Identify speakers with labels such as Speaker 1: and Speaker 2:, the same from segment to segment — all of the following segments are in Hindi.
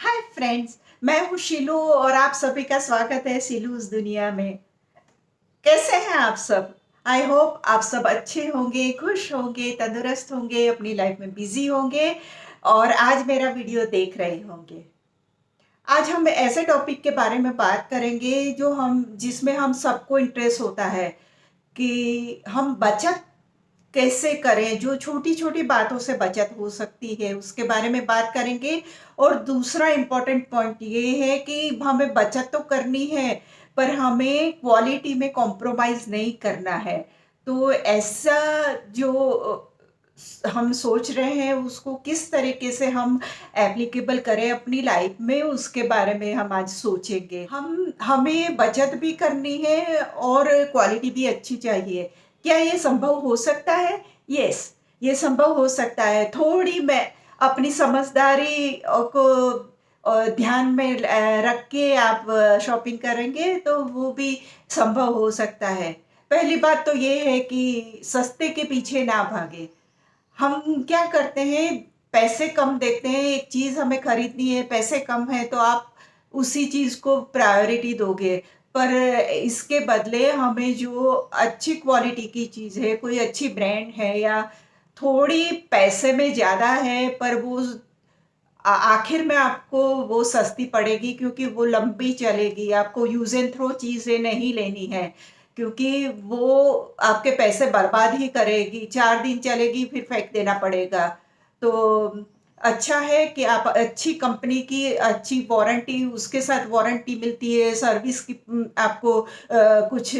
Speaker 1: Hi friends. मैं हूँ शिलू और आप सभी का स्वागत है शिलूस दुनिया में। कैसे हैं आप सब? आई होप आप सब अच्छे होंगे, खुश होंगे, तंदुरुस्त होंगे, अपनी लाइफ में बिजी होंगे और आज मेरा वीडियो देख रहे होंगे। आज हम ऐसे टॉपिक के बारे में बात करेंगे जो हम जिसमें हम सबको इंटरेस्ट होता है कि हम बचत कैसे करें, जो छोटी-छोटी बातों से बचत हो सकती है, उसके बारे में बात करेंगे। और दूसरा इम्पोर्टेंट पॉइंट ये है कि हमें बचत तो करनी है, पर हमें क्वालिटी में कॉम्प्रोमाइज़ नहीं करना है। तो ऐसा जो हम सोच रहे हैं, उसको किस तरीके से हम एप्लीकेबल करें अपनी लाइफ में, उसके बारे में हम आज सोचेंगे। हमें बचत भी करनी है और क्वालिटी भी अच्छी चाहिए। क्या ये संभव हो सकता है? यस, ये संभव हो सकता है। थोड़ी मैं अपनी समझदारी को ध्यान में रख के आप शॉपिंग करेंगे तो वो भी संभव हो सकता है। पहली बात तो ये है कि सस्ते के पीछे ना भागें। हम क्या करते हैं, पैसे कम देखते हैं, एक चीज़ हमें खरीदनी है, पैसे कम हैं तो आप उसी चीज़ को प्रायोरिटी दोगे। पर इसके बदले हमें जो अच्छी क्वालिटी की चीज़ है, कोई अच्छी ब्रांड है या थोड़ी पैसे में ज़्यादा है, पर वो आखिर में आपको वो सस्ती पड़ेगी क्योंकि वो लंबी चलेगी। आपको यूज़ एंड थ्रो चीज़ें नहीं लेनी है, क्योंकि वो आपके पैसे बर्बाद ही करेगी। 4 दिन चलेगी फिर फेंक देना पड़ेगा। तो अच्छा है कि आप अच्छी कंपनी की अच्छी वारंटी, उसके साथ वारंटी मिलती है, सर्विस की आपको कुछ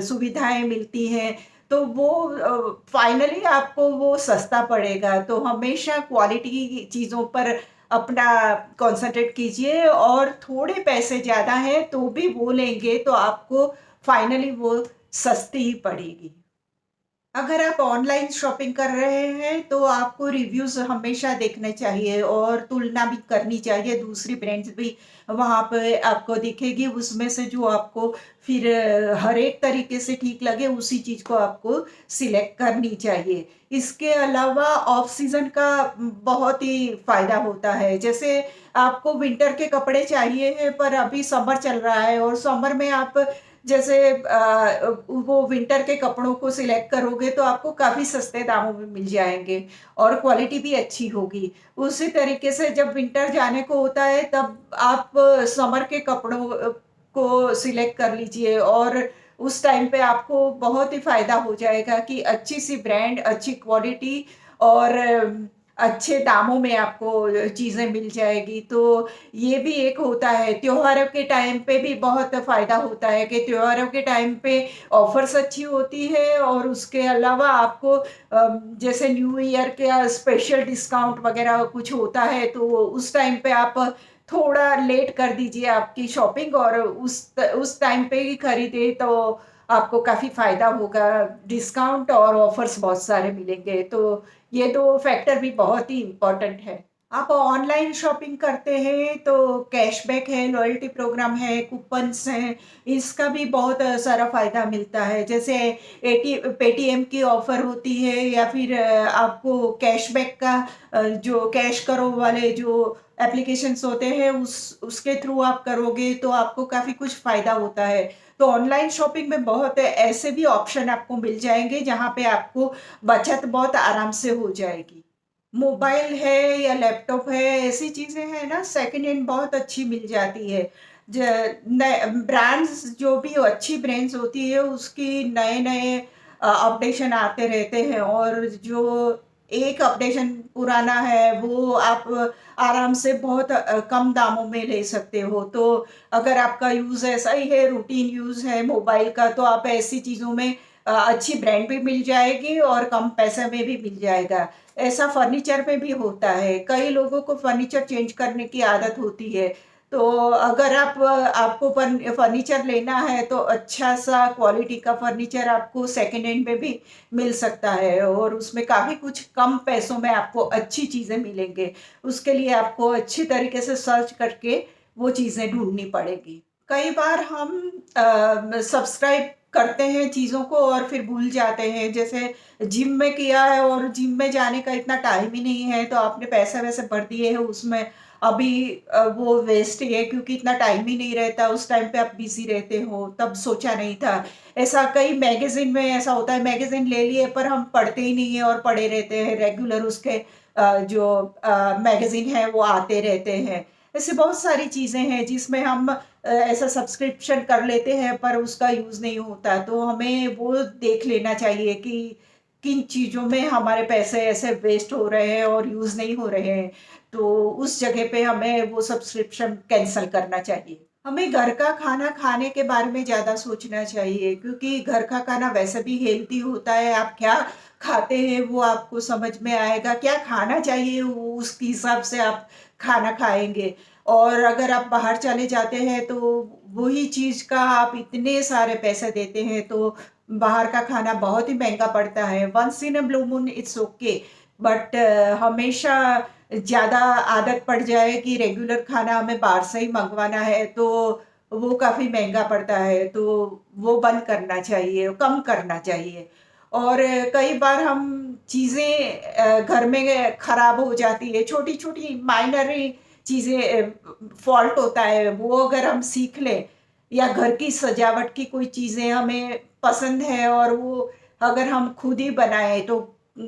Speaker 1: सुविधाएँ मिलती हैं, तो वो फाइनली आपको वो सस्ता पड़ेगा। तो हमेशा क्वालिटी की चीज़ों पर अपना कॉन्संट्रेट कीजिए और थोड़े पैसे ज़्यादा हैं तो भी वो लेंगे तो आपको फाइनली वो सस्ती ही पड़ेगी। अगर आप ऑनलाइन शॉपिंग कर रहे हैं तो आपको रिव्यूज़ हमेशा देखने चाहिए और तुलना भी करनी चाहिए, दूसरी ब्रांड्स भी वहाँ पे आपको दिखेगी, उसमें से जो आपको फिर हर एक तरीके से ठीक लगे उसी चीज़ को आपको सिलेक्ट करनी चाहिए। इसके अलावा ऑफ सीज़न का बहुत ही फ़ायदा होता है। जैसे आपको विंटर के कपड़े चाहिए हैं पर अभी समर चल रहा है और समर में आप जैसे वो विंटर के कपड़ों को सिलेक्ट करोगे तो आपको काफ़ी सस्ते दामों में मिल जाएँगे और क्वालिटी भी अच्छी होगी। उसी तरीके से जब विंटर जाने को होता है तब आप समर के कपड़ों को सिलेक्ट कर लीजिए और उस टाइम पे आपको बहुत ही फ़ायदा हो जाएगा कि अच्छी-सी ब्रांड, अच्छी क्वालिटी और अच्छे दामों में आपको चीज़ें मिल जाएगी। तो ये भी एक होता है, त्योहारों के टाइम पे भी बहुत फ़ायदा होता है कि त्योहारों के टाइम पे ऑफ़र्स अच्छी होती है और उसके अलावा आपको जैसे न्यू ईयर का स्पेशल डिस्काउंट वग़ैरह कुछ होता है, तो उस टाइम पे आप थोड़ा लेट कर दीजिए आपकी शॉपिंग और उस टाइम पे ही खरीदें तो आपको काफ़ी फ़ायदा होगा। डिस्काउंट और ऑफ़र्स बहुत सारे मिलेंगे, तो ये 2 फैक्टर भी बहुत ही इम्पोर्टेंट है। आप ऑनलाइन शॉपिंग करते हैं तो कैशबैक है, लॉयल्टी प्रोग्राम है, कूपन्स हैं, इसका भी बहुत सारा फ़ायदा मिलता है। जैसे पेटीएम की ऑफ़र होती है या फिर आपको कैशबैक का जो कैश करो वाले जो एप्लीकेशंस होते हैं उसके थ्रू आप करोगे तो आपको काफ़ी कुछ फ़ायदा होता है। तो ऑनलाइन शॉपिंग में बहुत ऐसे भी ऑप्शन आपको मिल जाएँगे जहाँ पे आपको बचत बहुत आराम से हो जाएगी। मोबाइल है या लैपटॉप है, ऐसी चीज़ें हैं ना सेकंड हैंड बहुत अच्छी मिल जाती है। ज नए ब्रांड्स जो भी अच्छी ब्रांड्स होती है उसकी नए-नए अपडेशन आते रहते हैं और जो एक अपडेशन पुराना है वो आप आराम से बहुत कम दामों में ले सकते हो। तो अगर आपका यूज़ ऐसा ही है, रूटीन यूज़ है मोबाइल का तो आप ऐसी चीज़ों में अच्छी ब्रांड भी मिल जाएगी और कम पैसे में भी मिल जाएगा। ऐसा फर्नीचर में भी होता है। कई लोगों को फर्नीचर चेंज करने की आदत होती है। तो अगर आपको फर्नीचर लेना है तो अच्छा-सा क्वालिटी का फर्नीचर आपको सेकंड हैंड में भी मिल सकता है और उसमें काफ़ी कुछ कम पैसों में आपको अच्छी चीज़ें मिलेंगे। उसके लिए आपको अच्छी तरीके से सर्च करके वो चीज़ें ढूँढनी पड़ेगी। कई बार हम सब्सक्राइब करते हैं चीज़ों को और फिर भूल जाते हैं। जैसे जिम में किया है और जिम में जाने का इतना टाइम ही नहीं है, तो आपने पैसे-वैसे भर दिए हैं उसमें अभी वो वेस्ट ही है क्योंकि इतना टाइम ही नहीं रहता, उस टाइम पे आप बिज़ी रहते हो, तब सोचा नहीं था। ऐसा कई मैगज़ीन में ऐसा होता है, मैगज़ीन ले लिए पर हम पढ़ते ही नहीं हैं और पढ़े रहते हैं, रेगुलर उसके जो मैगज़ीन है वो आते रहते हैं। ऐसी बहुत सारी चीज़ें हैं जिसमें हम ऐसा सब्सक्रिप्शन कर लेते हैं पर उसका यूज़ नहीं होता, तो हमें वो देख लेना चाहिए कि किन चीज़ों में हमारे पैसे ऐसे वेस्ट हो रहे हैं और यूज़ नहीं हो रहे हैं। तो उस जगह पे हमें वो सब्सक्रिप्शन कैंसल करना चाहिए। हमें घर का खाना खाने के बारे में ज़्यादा सोचना चाहिए क्योंकि घर का खाना वैसे भी हेल्दी होता है। आप क्या खाते हैं वो आपको समझ में आएगा, क्या खाना चाहिए वो उसके हिसाब से आप खाना खाएँगे। और अगर आप बाहर चले जाते हैं तो वही चीज़ का आप इतने सारे पैसे देते हैं तो बाहर का खाना बहुत ही महँगा पड़ता है। Once in a blue moon it's okay, but हमेशा ज़्यादा आदत पड़ जाए कि रेगुलर खाना हमें बाहर से ही मँगवाना है, तो वो काफ़ी महँगा पड़ता है, तो वो बंद करना चाहिए, कम करना चाहिए। और कई बार हम चीज़ें घर में खराब हो जाती है, छोटी-छोटी माइनर ही चीज़ें फ़ॉल्ट होता है, वो अगर हम सीख लें या घर की सजावट की कोई चीज़ें हमें पसंद है और वो अगर हम खुद ही बनाएँ तो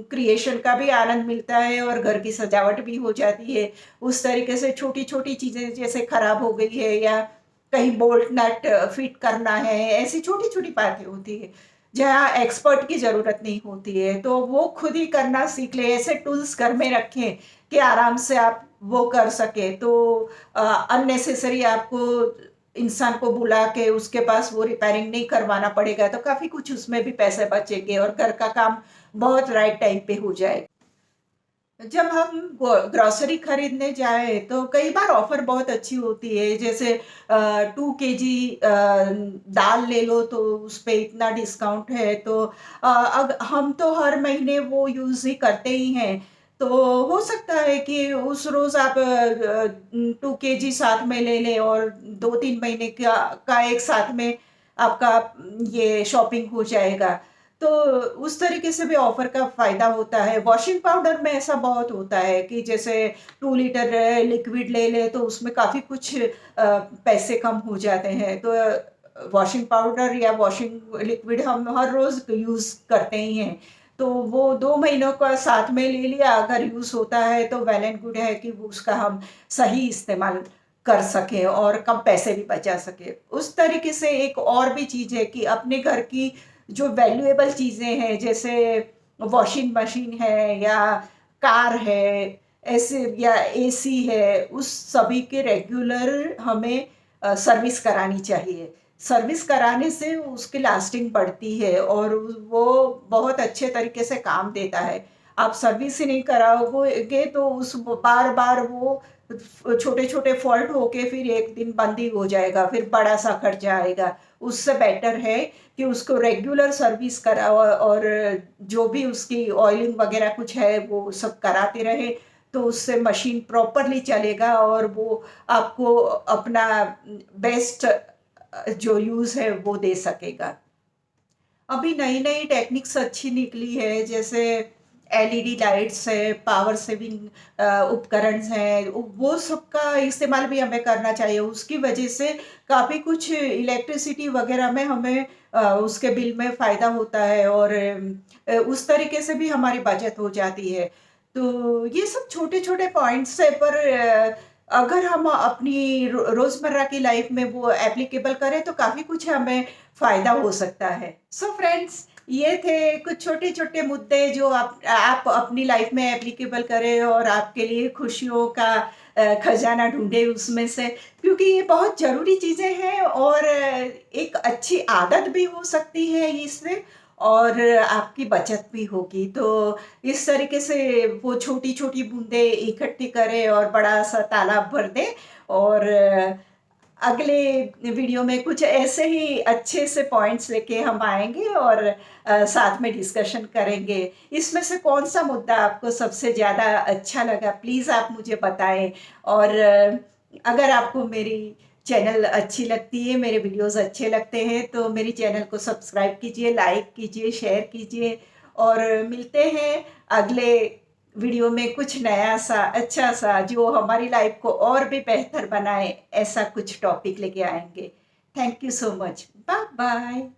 Speaker 1: क्रिएशन का भी आनंद मिलता है और घर की सजावट भी हो जाती है। उस तरीके से छोटी-छोटी चीज़ें जैसे खराब हो गई है या कहीं बोल्ट नट फिट करना है, ऐसी छोटी-छोटी बातें होती है, जहाँ एक्सपर्ट की ज़रूरत नहीं होती है, तो वो खुद ही करना सीख लें। ऐसे टूल्स घर में रखें कि आराम से आप वो कर सकें, तो अननेसेसरी आपको इंसान को बुला के उसके पास वो रिपेयरिंग नहीं करवाना पड़ेगा, तो काफ़ी कुछ उसमें भी पैसे बचेंगे और घर का काम बहुत राइट टाइम पे हो जाए। जब हम ग्रोसरी खरीदने जाएँ तो कई बार ऑफ़र बहुत अच्छी होती है, जैसे 2 केजी दाल ले लो तो उस पे इतना डिस्काउंट है, तो अग हम तो हर महीने वो यूज़ ही करते ही हैं। तो हो सकता है कि उस रोज़ आप 2 केजी साथ में ले लें और 2-3 महीने का एक साथ में आपका ये शॉपिंग हो जाएगा। तो उस तरीके से भी ऑफ़र का फ़ायदा होता है। वॉशिंग पाउडर में ऐसा बहुत होता है कि जैसे 2 लीटर लिक्विड ले लें तो उसमें काफ़ी कुछ पैसे कम हो जाते हैं। तो वॉशिंग पाउडर या वॉशिंग लिक्विड हम हर रोज़ यूज़ करते ही हैं। तो वो 2 महीनों का साथ में ले लिया, अगर यूज़ होता है तो वेल एंड गुड है कि वो उसका हम सही इस्तेमाल कर सकें और कम पैसे भी बचा सकें। उस तरीके से एक और भी चीज़ है कि अपने घर की जो वैल्यूएबल चीज़ें हैं, जैसे वॉशिंग मशीन है या कार है, ऐसे या एसी है, उस सभी के रेगुलर हमें सर्विस करानी चाहिए। सर्विस कराने से उसकी लास्टिंग बढ़ती है और वो बहुत अच्छे तरीके से काम देता है। आप सर्विस ही नहीं कराओगे तो उस बार-बार वो छोटे-छोटे फ़ॉल्ट होके फिर एक दिन बंद ही हो जाएगा, फिर बड़ा-सा खर्चा आएगा। उससे बेटर है कि उसको रेगुलर सर्विस कराओ और जो भी उसकी ऑयलिंग वगैरह कुछ है वो सब कराते रहे, तो उससे मशीन प्रॉपरली चलेगा और वो आपको अपना बेस्ट जो यूज़ है वो दे सकेगा। अभी नई-नई टेक्निक्स अच्छी निकली है, जैसे एलईडी लाइट्स है, पावर सेविंग उपकरण हैं, वो सब का इस्तेमाल भी हमें करना चाहिए। उसकी वजह से काफ़ी कुछ इलेक्ट्रिसिटी वगैरह में हमें उसके बिल में फ़ायदा होता है और उस तरीके से भी हमारी बचत हो जाती है। तो ये सब छोटे-छोटे पॉइंट्स है, पर अगर हम अपनी रोज़मर्रा की लाइफ़ में वो एप्लीकेबल करें तो काफ़ी कुछ हमें फ़ायदा हो सकता है। सो फ्रेंड्स, ये थे कुछ छोटे-छोटे मुद्दे जो आप अपनी लाइफ़ में एप्लीकेबल करें और आपके लिए खुशियों का खजाना ढूँढे उसमें से, क्योंकि ये बहुत ज़रूरी चीज़ें हैं और एक अच्छी आदत भी हो सकती है इससे और आपकी बचत भी होगी। तो इस तरीके से वो छोटी-छोटी बूँदें इकट्ठी करें और बड़ा-सा तालाब भर दें और अगले वीडियो में कुछ ऐसे ही अच्छे से पॉइंट्स लेके हम आएँगे और साथ में डिस्कशन करेंगे। इसमें से कौन-सा मुद्दा आपको सबसे ज़्यादा अच्छा लगा प्लीज़ आप मुझे बताएँ और अगर आपको मेरी चैनल अच्छी लगती है, मेरे वीडियोज़ अच्छे लगते हैं तो मेरी चैनल को सब्सक्राइब कीजिए, लाइक कीजिए, शेयर कीजिए और मिलते हैं अगले वीडियो में कुछ नया सा, अच्छा सा जो हमारी लाइफ को और भी बेहतर बनाए, ऐसा कुछ टॉपिक लेके आएँगे। Thank you so much. Bye bye.